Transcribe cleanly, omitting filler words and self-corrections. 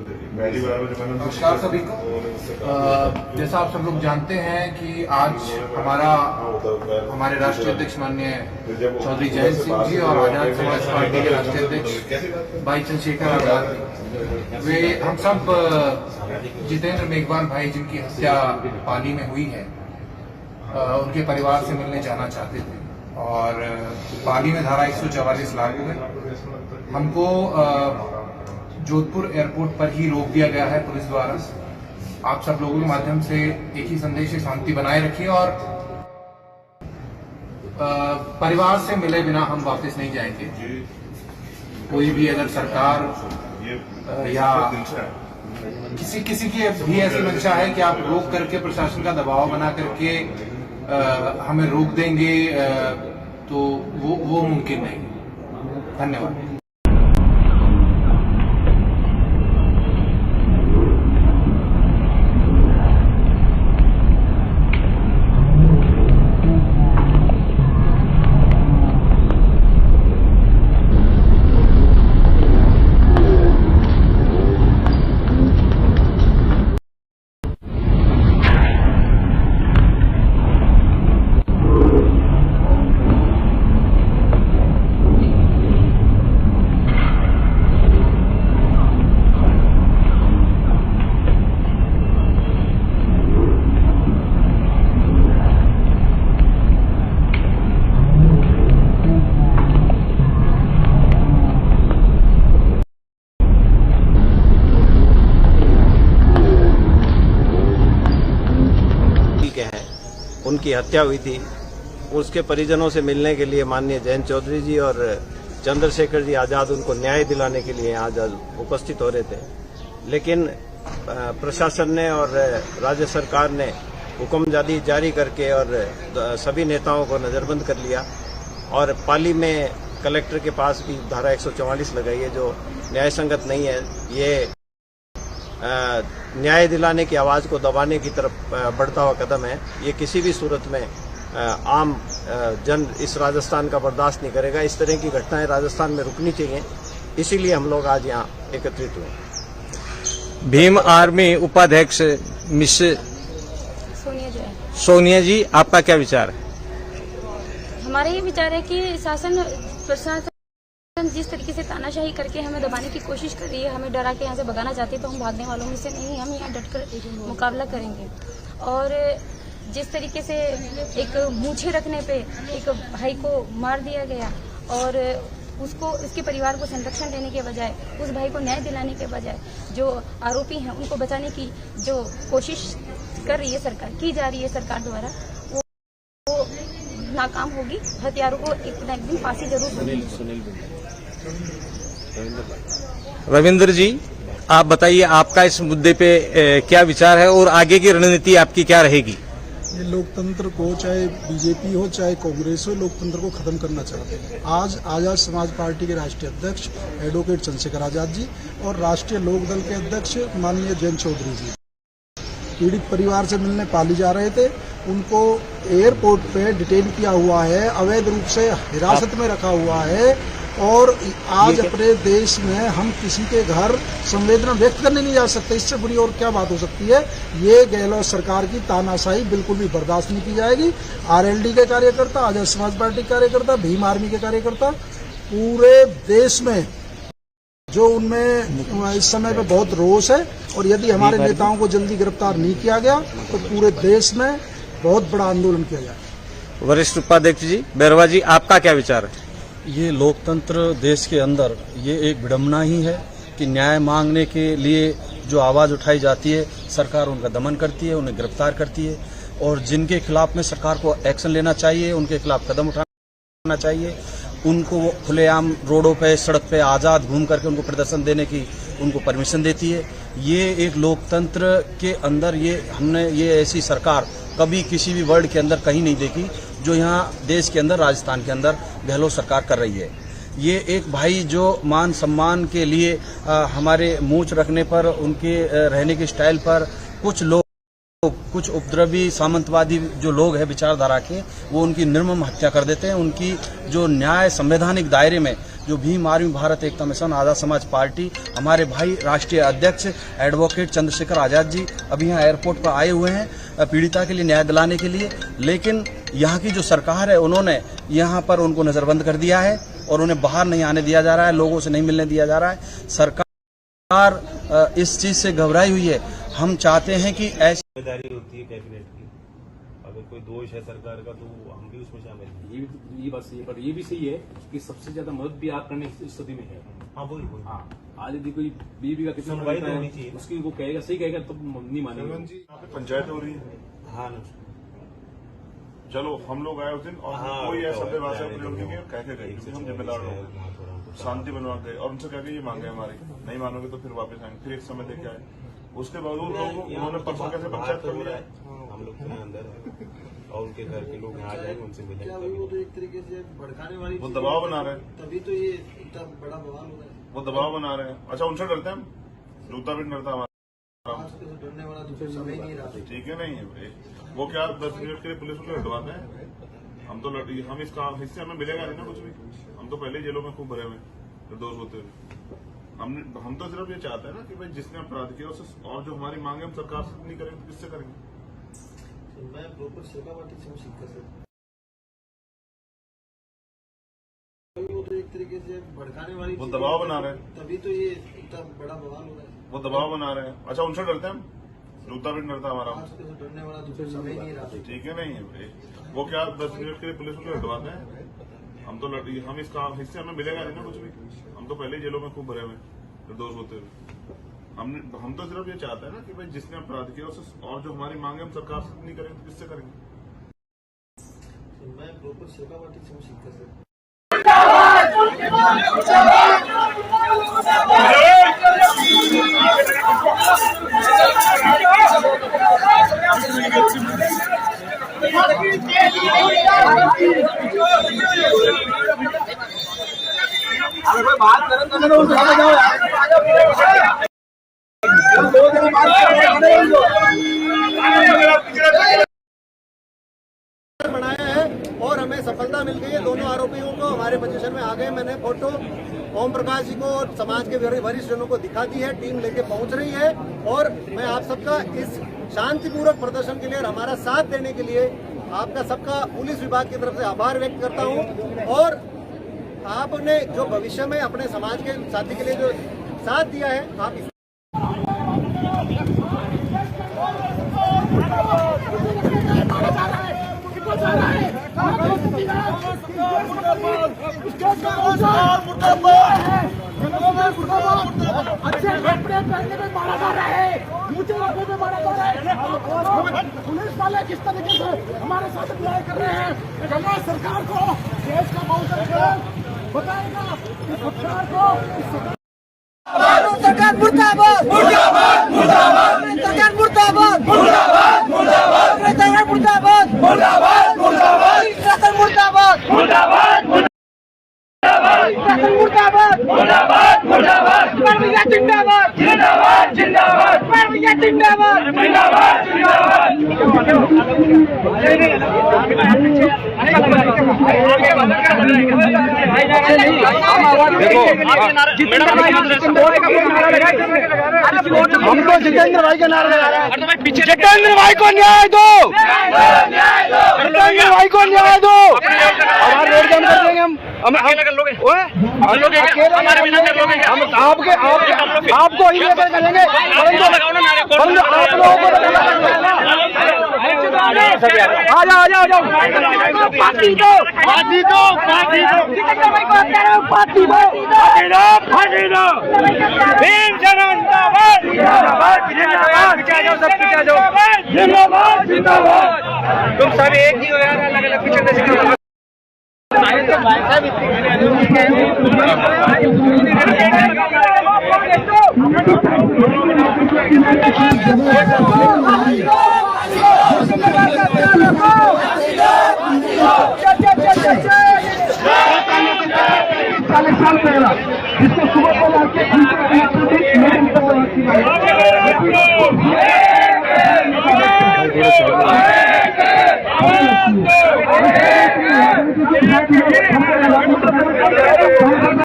नमस्कार सभी को। जैसा आप सब लोग जानते हैं कि आज हमारे राष्ट्रीय अध्यक्ष माननीय चौधरी जयंत सिंह जी और आजाद समाज पार्टी के राष्ट्रीय अध्यक्ष भाई चंद्रशेखर आजाद, वे हम सब जितेंद्र मेघवाल भाई जिनकी हत्या पाली में हुई है, उनके परिवार से मिलने जाना चाहते थे और पाली में धारा 144 लागू है। हमको जोधपुर एयरपोर्ट पर ही रोक दिया गया है पुलिस द्वारा। आप सब लोगों के माध्यम से एक ही संदेश है, शांति बनाए रखिए और परिवार से मिले बिना हम वापस नहीं जाएंगे। कोई भी अगर सरकार या किसी की भी ऐसी मंशा है कि आप रोक करके प्रशासन का दबाव बना करके हमें रोक देंगे, तो वो मुमकिन नहीं। धन्यवाद। उनकी हत्या हुई थी, उसके परिजनों से मिलने के लिए माननीय जयंत चौधरी जी और चंद्रशेखर जी आजाद उनको न्याय दिलाने के लिए आज उपस्थित हो रहे थे, लेकिन प्रशासन ने और राज्य सरकार ने हुक्मजारी जारी करके और सभी नेताओं को नजरबंद कर लिया और पाली में कलेक्टर के पास भी धारा 144 लगाई है, जो न्याय संगत नहीं है। ये न्याय दिलाने की आवाज को दबाने की तरफ बढ़ता हुआ कदम है। ये किसी भी सूरत में आम जन इस राजस्थान का बर्दाश्त नहीं करेगा। इस तरह की घटनाएं राजस्थान में रुकनी चाहिए, इसीलिए हम लोग आज यहाँ एकत्रित हुए। भीम आर्मी उपाध्यक्ष मिस सोनिया जी, आपका क्या विचार है? हमारा ये विचार है कि प्रशासन जिस तरीके से तानाशाही करके हमें दबाने की कोशिश कर रही है, हमें डरा के यहाँ से भगाना चाहती है, तो हम भागने वालों में से नहीं, हम यहाँ डटकर मुकाबला करेंगे। और जिस तरीके से एक मूछे रखने पे एक भाई को मार दिया गया और उसके परिवार को संरक्षण देने के बजाय, उस भाई को न्याय दिलाने के बजाय जो आरोपी हैं उनको बचाने की जो कोशिश कर रही है सरकार, की जा रही है सरकार द्वारा, वो नाकाम होगी। हत्यारों को एक ना एक दिन फांसी जरूर होगी। रविंद्र जी, आप बताइए, आपका इस मुद्दे पे क्या विचार है और आगे की रणनीति आपकी क्या रहेगी? ये लोकतंत्र को, चाहे बीजेपी हो चाहे कांग्रेस हो, लोकतंत्र को खत्म करना चाहते हैं। आज आजाद समाज पार्टी के राष्ट्रीय अध्यक्ष एडवोकेट चंद्रशेखर आजाद जी और राष्ट्रीय लोकदल के अध्यक्ष माननीय जयंत चौधरी जी पीड़ित परिवार से मिलने पाली जा रहे थे। उनको एयरपोर्ट पे डिटेन किया हुआ है, अवैध रूप से हिरासत में रखा हुआ है और आज अपने देश में हम किसी के घर संवेदना व्यक्त करने नहीं जा सकते। इससे बुरी और क्या बात हो सकती है? ये गहलोत सरकार की तानाशाही बिल्कुल भी बर्दाश्त नहीं की जाएगी। आरएलडी के कार्यकर्ता, आजाद समाज पार्टी के कार्यकर्ता, भीम आर्मी के कार्यकर्ता पूरे देश में जो उनमें इस समय पे बहुत रोष है और यदि हमारे नेताओं को जल्दी गिरफ्तार नहीं किया गया तो पूरे देश में बहुत बड़ा आंदोलन किया जाएगा। वरिष्ठ उपाध्यक्ष जी बैरवा जी, आपका क्या विचार है? ये लोकतंत्र देश के अंदर ये एक विडंबना ही है कि न्याय मांगने के लिए जो आवाज उठाई जाती है, सरकार उनका दमन करती है, उन्हें गिरफ्तार करती है और जिनके खिलाफ में सरकार को एक्शन लेना चाहिए, उनके खिलाफ कदम उठाना चाहिए। उनको खुलेआम रोडों पे, सड़क पे आजाद घूम करके उनको प्रदर्शन देने की उनको परमिशन देती है। ये एक लोकतंत्र के अंदर हमने ये ऐसी सरकार कभी किसी भी वर्ल्ड के अंदर कहीं नहीं देखी जो यहाँ देश के अंदर, राजस्थान के अंदर गहलोत सरकार कर रही है। ये एक भाई जो मान सम्मान के लिए हमारे मूंछ रखने पर, उनके रहने के स्टाइल पर कुछ उपद्रवी सामंतवादी जो लोग हैं विचारधारा के, वो उनकी निर्मम हत्या कर देते हैं। उनकी जो न्याय संवैधानिक दायरे में जो भीम आर्मी भारत एकता मिशन आजाद समाज पार्टी, हमारे भाई राष्ट्रीय अध्यक्ष एडवोकेट चंद्रशेखर आजाद जी अभी यहाँ एयरपोर्ट पर आए हुए हैं पीड़िता के लिए न्याय दिलाने के लिए। लेकिन यहाँ की जो सरकार है उन्होंने यहाँ पर उनको नजरबंद कर दिया है और उन्हें बाहर नहीं आने दिया जा रहा है, लोगों से नहीं मिलने दिया जा रहा है। सरकार इस चीज से घबराई हुई है। हम चाहते हैं कि ऐसी जिम्मेदारी होती है कैबिनेट की, अगर कोई दोष है सरकार का तो हम भी उसमें शामिल हैं। ये बात सही है, पर ये भी सही है कि सबसे ज्यादा मदद भी आप करने की स्थिति में है। हाँ वही हाँ, आज यदि कोई बीबी का कितना सुनवाई तो है, होनी चाहिए। उसकी वो कहेगा, सही कहेगा तो नहीं मानेगा। पंचायत हो रही है। हाँ चलो हम लोग आए उस दिन और हाँ, कोई ऐसा तो शब्द भाषा जाने प्रयोग नहीं दो। किया, कहते गए क्योंकि हम जिम्मेदार लोग शांति बनवा गए और उनसे कह के ये मांगे हमारी, नहीं मानोगे तो फिर वापस आएंगे। फिर एक समय देके आए, उसके बावजूद लोग उन्होंने परसों कैसे पंचायत कर लिया। हम लोग तो यहाँ अंदर हैं और उनके घर के लोग यहाँ आ जाएंगे, उनसे मिलेंगे। वो तो एक तरीके से भड़काने वाली वो दबाव बना रहे हैं, तभी तो ये इतना बड़ा बवाल हो रहा है। वो दबाव बना रहे हैं। अच्छा उनसे डरते हैं हम, जूता भी डरता हमारा, डरने वाला तो समय नहीं रहा। ठीक है नहीं है भाई। वो क्या 10 मिनट के लिए पुलिस को हटवाते हैं, हम तो हम इसका हिस्से हमें मिलेगा नहीं ना कुछ भी। हम तो पहले जेलों में खूब भरे हुए निर्दोष होते हुए। हम तो सिर्फ ये चाहते हैं ना कि भाई जिसने अपराध किया उसे, और जो हमारी मांगे हम सरकार से नहीं करेंगे तो किससे करेंगे। मैं प्रॉपर सेवा पार्टी से सीख कर सकता। वो तो एक तरीके से भड़काने वाली वो दबाव बना रहे हैं, तभी तो ये इतना बड़ा बवाल हो रहा है। वो दबाव बना रहे हैं। अच्छा उनसे डरते हैं हम, जूता भी डरता हमारा, डरने वाला तो समय नहीं रहा। ठीक है नहीं है भाई। वो क्या 10 मिनट के लिए पुलिस को हटवाते हैं, हम तो हम इसका हिस्से हमें मिलेगा नहीं ना कुछ भी। हम तो पहले जेलों में खूब भरे हुए निर्दोष होते हुए। हम तो सिर्फ ये चाहते हैं ना कि भाई जिसने अपराध किया उसे, और जो हमारी मांगे हम सरकार से नहीं करेंगे तो किससे करेंगे। मैं प्रॉपर सेवा पार्टी से सीख कर सकता। बनाया है और हमें सफलता मिल गई है। दोनों आरोपियों को हमारे पोजीशन में आ गए। मैंने फोटो ओम प्रकाश जी को और समाज के वरिष्ठ जनों को दिखा दी है। टीम लेके पहुंच रही है और मैं आप सबका इस शांतिपूर्वक प्रदर्शन के लिए और हमारा साथ देने के लिए आपका सबका पुलिस विभाग की तरफ से आभार व्यक्त करता हूं। और आपने जो भविष्य में अपने समाज के साथी के लिए जो साथ दिया है, आप अच्छे कपड़े पहनने में मारा जा रहा है, ऊंचे रखने में मारा जा रहा है। पुलिस वाले किस तरीके से हमारे साथ अन्याय कर रहे हैं, जगह सरकार को देश का बहुत बताएगा कि सरकार को सरकार मुर्दाबाद मुर्दाबाद मुर्दाबाद सरकार मुर्दाबाद मुर्दाबाद मुर्दाबाद सरकार मुर्दाबाद मुर्दाबाद मुर्दाबाद सरकार मुर्दाबाद मुर्दाबाद मुर्दाबाद मुर्दाबाद मुर्दाबाद परमिया जिंदाबाद जिंदाबाद जिंदाबाद परमिया जिंदाबाद जिंदाबाद जिंदाबाद। हम तो जितेंद्र भाई का नारा लगा रहे हैं। जितेंद्र भाई को न्याय दो, जितेंद्र भाई को न्याय दो। हमारा रोड जाम कर देंगे हम अकेले कर लोगे, हमारे बिना कर लोगे। हम आपको ही लेकर करेंगे, परंतु आप लोगों को आ जाओ पार्टी दो पार्टी दो पार्टी दो पार्टी दो पार्टी दो भीम जिंदाबाद जिंदाबाद जिंदाबाद सब पिछा जाओ जिंदाबाद जिंदाबाद। तुम सब एक ही हो यार, अलग अलग पीछे साल पहला जिसको